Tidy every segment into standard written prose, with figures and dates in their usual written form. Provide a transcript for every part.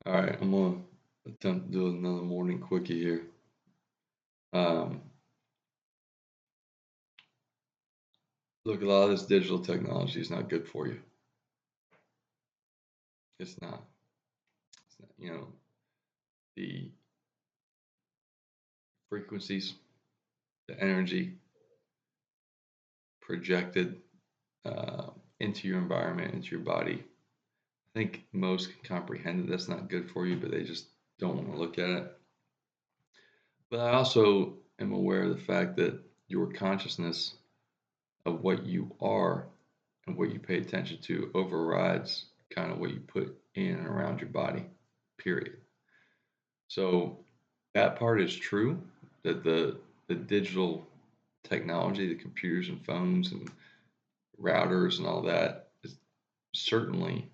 All right, I'm gonna attempt to do another morning quickie here. Um, Look, a lot of this digital technology is not good for you. It's not. It's not. The frequencies, the energy projected uh, into your environment, into your body. I think most can comprehend that that's not good for you, but they just don't want to look at it. But I also am aware of the fact that your consciousness of what you are and what you pay attention to overrides kind of what you put in and around your body, period. So that part is true that the digital technology, the computers and phones and routers and all that is certainly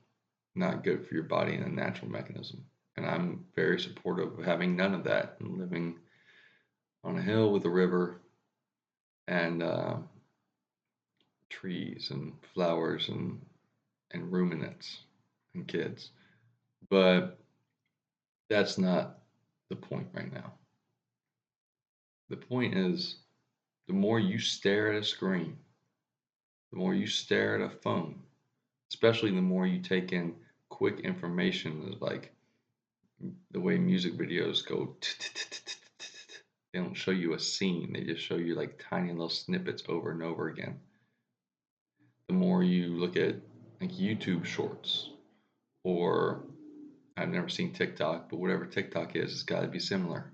not good for your body and a natural mechanism. And I'm very supportive of having none of that and living on a hill with a river and trees and flowers and ruminants and kids. But that's not the point right now. The point is the more you stare at a screen, the more you stare at a phone, especially the more you take in quick information, like the way music videos go. They don't show you a scene, they just show you like tiny little snippets over and over again. The more you look at like YouTube shorts, or I've never seen TikTok, but whatever TikTok is, it's got to be similar.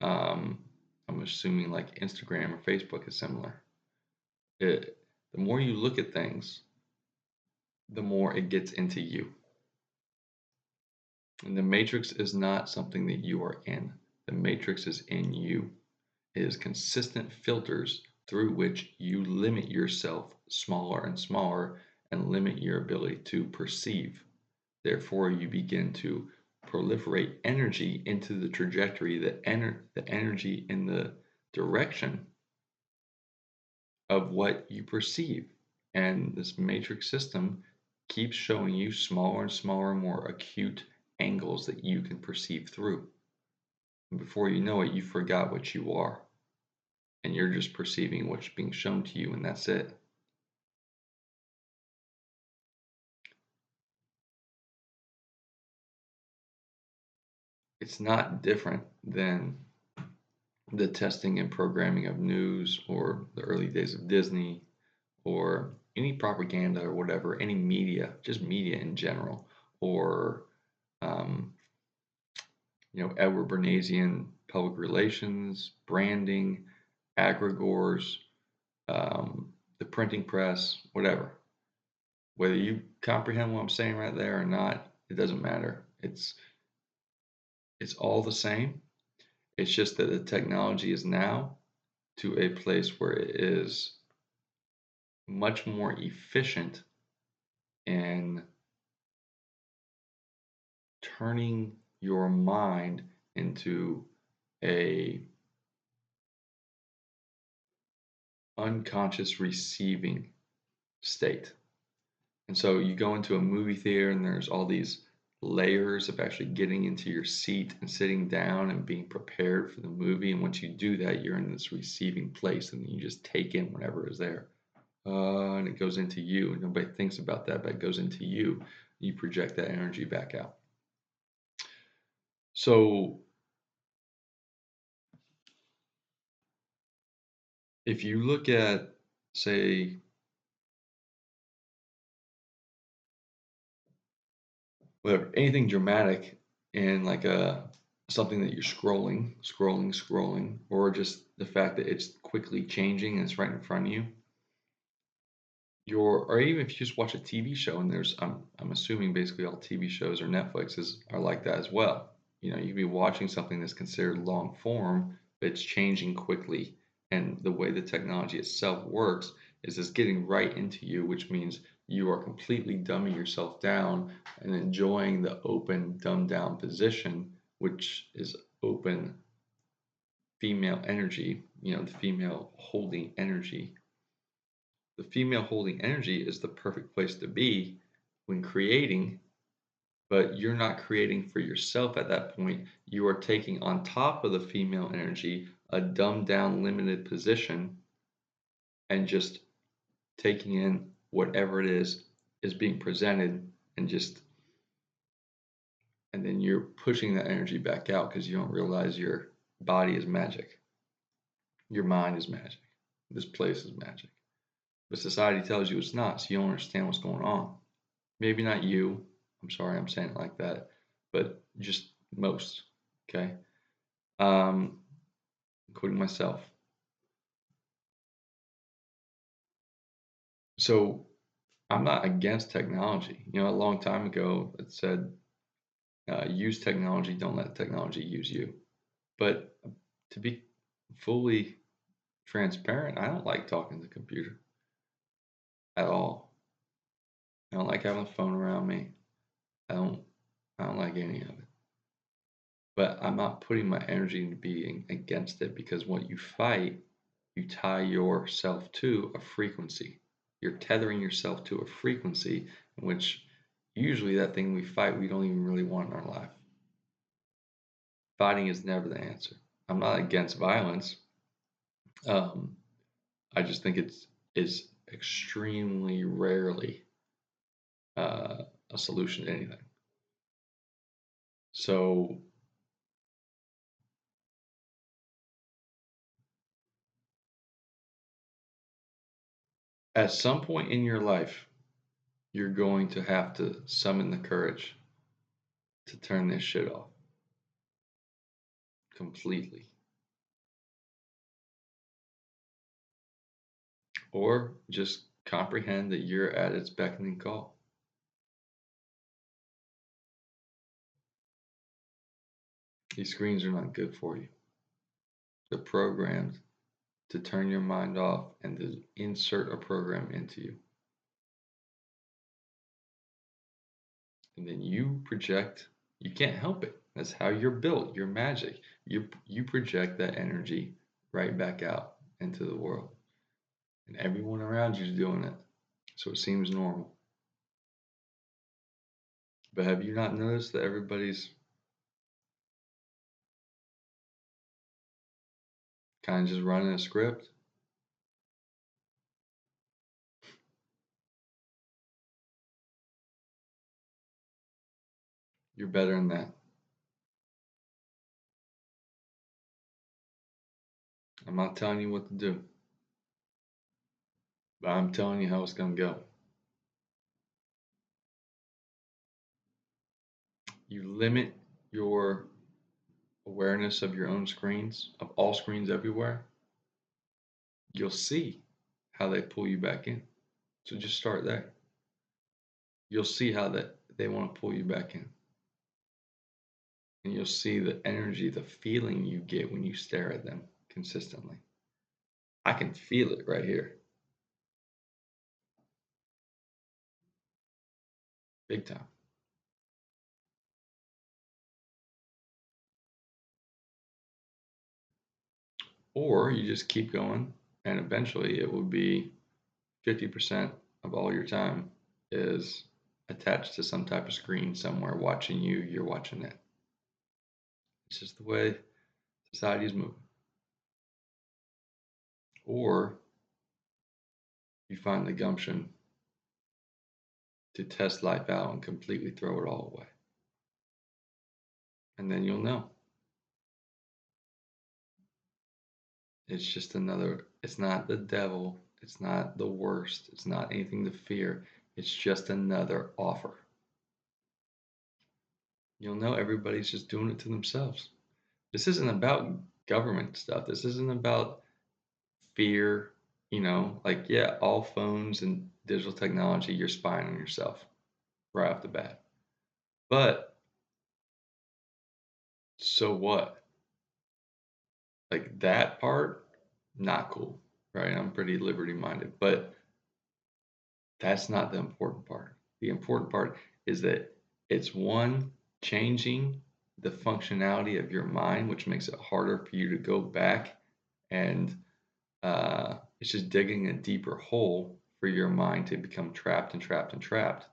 Um, I'm assuming like Instagram or Facebook is similar. The more you look at things, the more it gets into you. And the matrix is not something that you are in. The matrix is in you. It is consistent filters through which you limit yourself smaller and smaller and limit your ability to perceive. Therefore, you begin to proliferate energy into the trajectory, the energy in the direction of what you perceive. And this matrix system keeps showing you smaller and smaller, more acute angles that you can perceive through. And before you know it, you forgot what you are. And you're just perceiving what's being shown to you, and that's it. It's not different than the testing and programming of news or the early days of Disney or any propaganda or whatever, any media, just media in general, or um, Edward Bernaysian public relations, branding, agregores, the printing press, whatever. Whether you comprehend what I'm saying right there or not, it doesn't matter. It's all the same. It's just that the technology is now to a place where it is much more efficient in turning your mind into a unconscious receiving state. And so you go into a movie theater and there's all these layers of actually getting into your seat and sitting down and being prepared for the movie. And once you do that, you're in this receiving place and you just take in whatever is there. And it goes into you. And nobody thinks about that, but it goes into you. You project that energy back out. So if you look at, say, whatever, anything dramatic in like a something that you're scrolling, or just the fact that it's quickly changing and it's right in front of you, or even if you just watch a TV show and I'm assuming basically all TV shows or Netflix are like that as well. You could be watching something that's considered long form, but it's changing quickly. And the way the technology itself works is it's getting right into you, which means you are completely dumbing yourself down and enjoying the open, dumbed down position, which is open female energy, the female holding energy. The female holding energy is the perfect place to be when creating but you're not creating for yourself at that point. You are taking on top of the female energy a dumbed down, limited position and just taking in whatever it is being presented and just and then you're pushing that energy back out because you don't realize your body is magic. Your mind is magic. This place is magic. But society tells you it's not, so you don't understand what's going on. Maybe not you. I'm sorry I'm saying it like that, but just most. Okay. Um, Including myself. So I'm not against technology. You know, a long time ago it said, use technology, don't let technology use you. But to be fully transparent, I don't like talking to the computer at all. I don't like having a phone around me. I don't I don't like any of it. But I'm not putting my energy into being against it because what you fight, you tie yourself to a frequency. You're tethering yourself to a frequency in which usually that thing we fight we don't even really want in our life. Fighting is never the answer. I'm not against violence. Um, I just think it's is extremely rarely a solution to anything. So at some point in your life, you're going to have to summon the courage to turn this shit off completely. Or just comprehend that you're at its beckoning call. These screens are not good for you. They're programmed to turn your mind off and to insert a program into you. And then you project, you can't help it. That's how you're built. You're magic. You project that energy right back out into the world. And everyone around you is doing it. So it seems normal. But have you not noticed that everybody's kind of just running a script? You're better than that. I'm not telling you what to do, but I'm telling you how it's going to go. You limit your awareness of your own screens, of all screens everywhere, you'll see how they pull you back in. So just start there. You'll see how that they want to pull you back in. And you'll see the energy, the feeling you get when you stare at them consistently. I can feel it right here, big time. Or you just keep going, and eventually it will be 50% of all your time is attached to some type of screen somewhere watching you, you're watching it. It's just the way society is moving. Or you find the gumption to test life out and completely throw it all away. And then you'll know. It's just another, it's not the devil, it's not the worst, it's not anything to fear. It's just another offer. You'll know everybody's just doing it to themselves. This isn't about government stuff. This isn't about fear. You know, like, yeah, all phones and digital technology, you're spying on yourself right off the bat. But so what? Like that part, not cool, right? I'm pretty liberty minded, but that's not the important part. The important part is that it's one, changing the functionality of your mind, which makes it harder for you to go back and it's just digging a deeper hole for your mind to become trapped and trapped and trapped.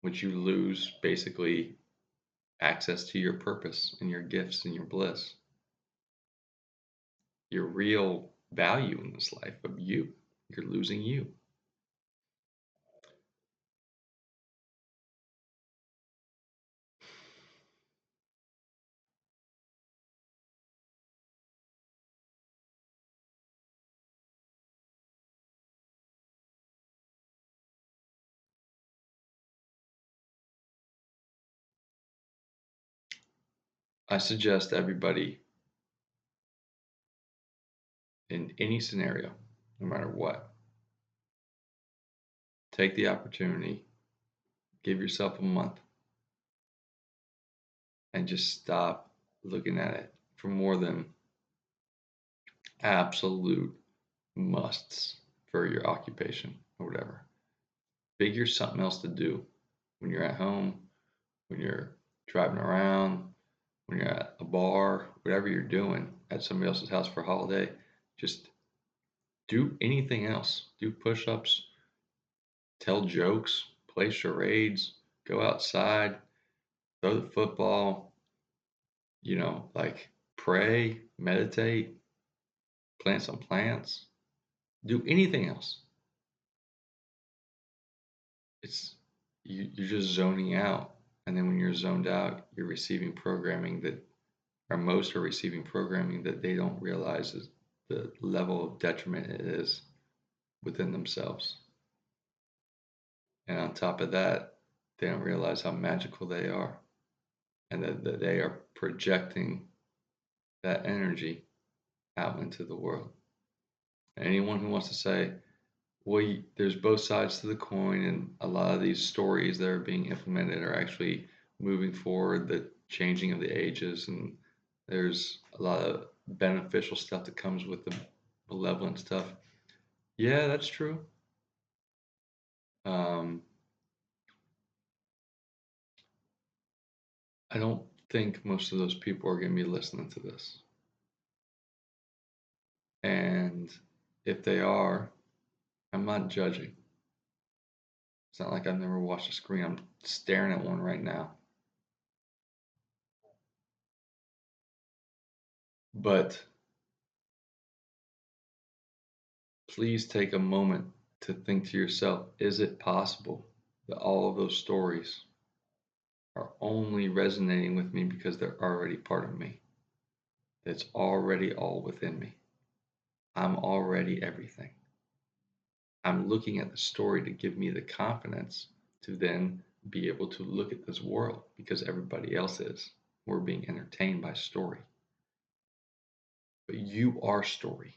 which you lose basically access to your purpose and your gifts and your bliss, your real value in this life of you. You're losing you. I suggest everybody in any scenario, no matter what, take the opportunity, give yourself a month, and just stop looking at it for more than absolute musts for your occupation or whatever. Figure something else to do when you're at home, when you're driving around, when you're at a bar, whatever you're doing at somebody else's house for a holiday. Just do anything else. Do push ups, tell jokes, play charades, go outside, throw the football, like pray, meditate, plant some plants, do anything else. It's you're just zoning out. And then when you're zoned out, you're receiving programming that, or most are receiving programming that they don't realize is the level of detriment it is within themselves. And on top of that, they don't realize how magical they are and that they are projecting that energy out into the world. And anyone who wants to say, well, there's both sides to the coin, and a lot of these stories that are being implemented are actually moving forward the changing of the ages, and there's a lot of beneficial stuff that comes with the malevolent stuff. Yeah, that's true. Um, I don't think most of those people are going to be listening to this. And if they are, I'm not judging. It's not like I've never watched a screen. I'm staring at one right now. But please take a moment to think to yourself, is it possible that all of those stories are only resonating with me because they're already part of me? It's already all within me. I'm already everything. I'm looking at the story to give me the confidence to then be able to look at this world because everybody else is. We're being entertained by story. But you are story.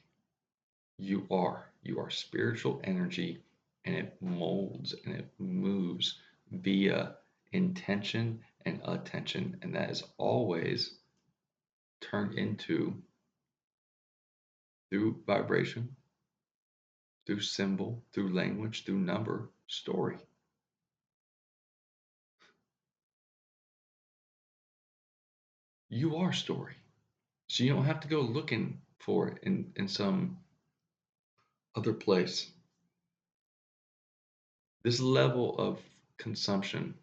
You are. You are spiritual energy, and it molds and it moves via intention and attention. And that is always turned into through vibration, through symbol, through language, through number, story. You are story. So you don't have to go looking for it in some other place. This level of consumption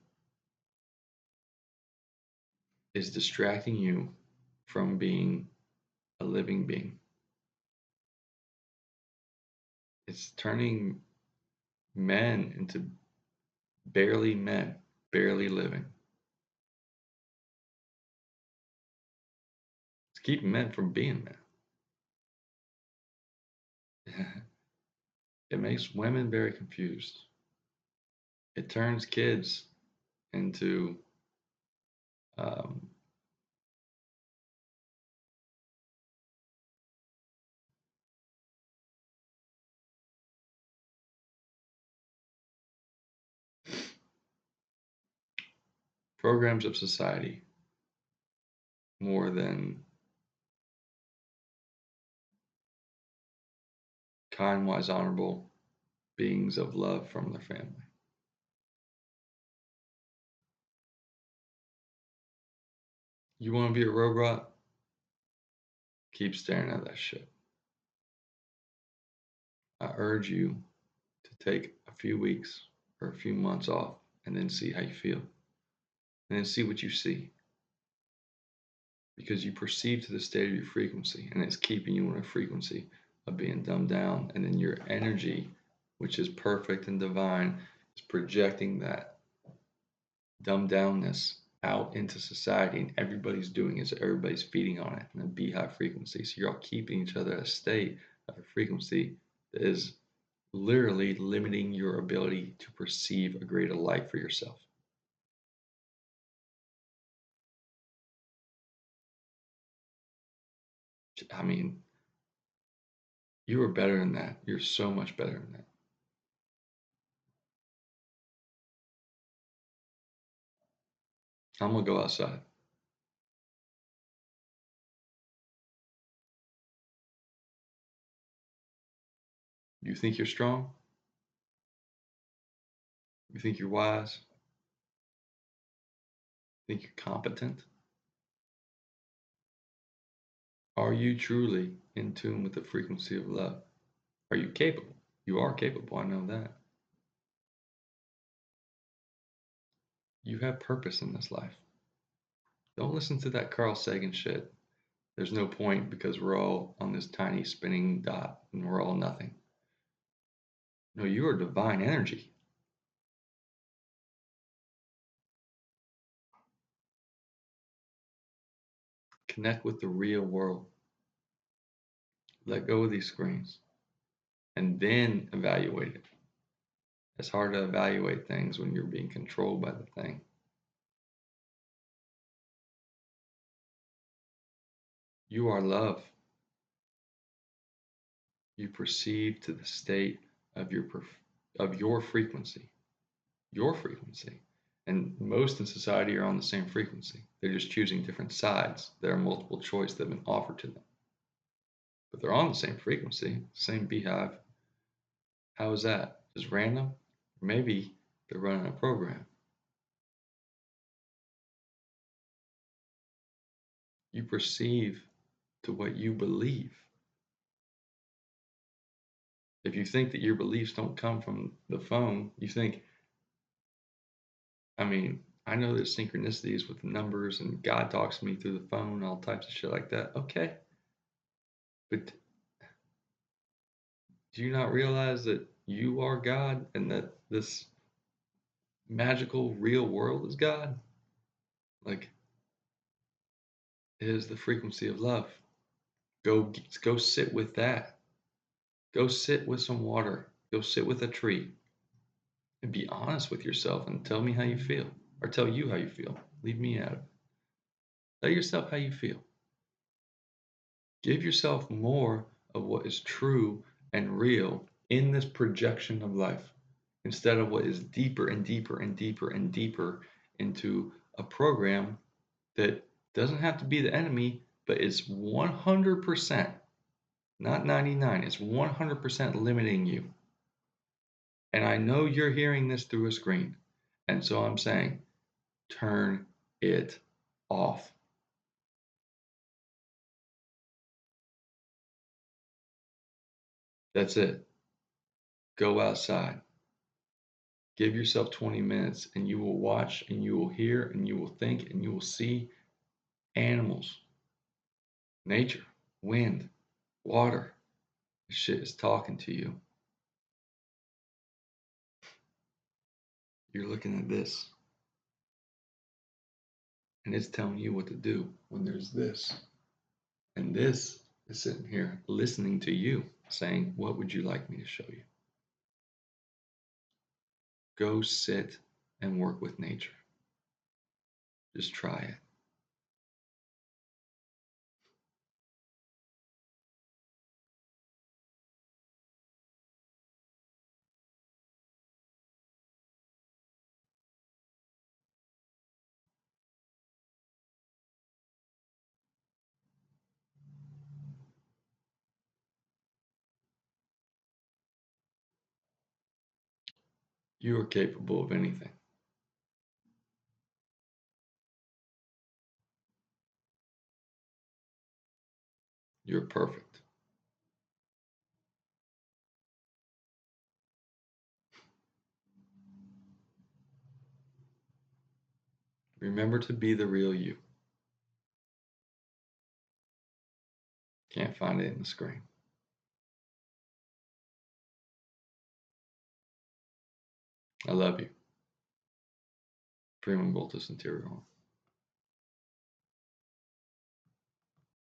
is distracting you from being a living being. It's turning men into barely men, barely living. It's keeping men from being men. It makes women very confused. It turns kids into um, programs of society more than kind, wise, honorable beings of love from their family. You want to be a robot? Keep staring at that shit. I urge you to take a few weeks or a few months off and then see how you feel, and then see what you see. Because you perceive to the state of your frequency, and it's keeping you on a frequency of being dumbed down. And then your energy, which is perfect and divine, is projecting that dumbed downness out into society, and everybody's doing it. So everybody's feeding on it in a beehive frequency. So you're all keeping each other at a state of a frequency that is literally limiting your ability to perceive a greater light for yourself. I mean, you are better than that. You're so much better than that. I'm gonna go outside. You think you're strong? You think you're wise? You think you're competent? Are you truly in tune with the frequency of love? Are you capable? You are capable, I know that. You have purpose in this life. Don't listen to that Carl Sagan shit. There's no point because we're all on this tiny spinning dot and we're all nothing. No, you are divine energy. Connect with the real world. Let go of these screens and then evaluate it. It's hard to evaluate things when you're being controlled by the thing. You are love. You perceive to the state of your frequency, your frequency. And most in society are on the same frequency. They're just choosing different sides. There are multiple choices that have been offered to them, but they're on the same frequency, same beehive. How is that? Just random? Maybe they're running a program. You perceive to what you believe. If you think that your beliefs don't come from the phone, you think, I mean, I know there's synchronicities with numbers and God talks to me through the phone, all types of shit like that. Okay. But do you not realize that you are God and that this magical real world is God? Like, it is the frequency of love. Go sit with that. Go sit with some water. Go sit with a tree and be honest with yourself and tell me how you feel, or tell you how you feel. Leave me out of it. Tell yourself how you feel. Give yourself more of what is true and real in this projection of life instead of what is deeper and deeper and deeper and deeper into a program that doesn't have to be the enemy, but is 100%, not 99, it's 100% limiting you. And I know you're hearing this through a screen. And so I'm saying, turn it off. That's it. Go outside. Give yourself 20 minutes and you will watch and you will hear and you will think and you will see animals, nature, wind, water. This shit is talking to you. You're looking at this and it's telling you what to do when there's this. And this is sitting here listening to you saying, what would you like me to show you? Go sit and work with nature. Just try it. You are capable of anything. You're perfect. Remember to be the real you. Can't find it in the screen. I love you. Primum multus interior.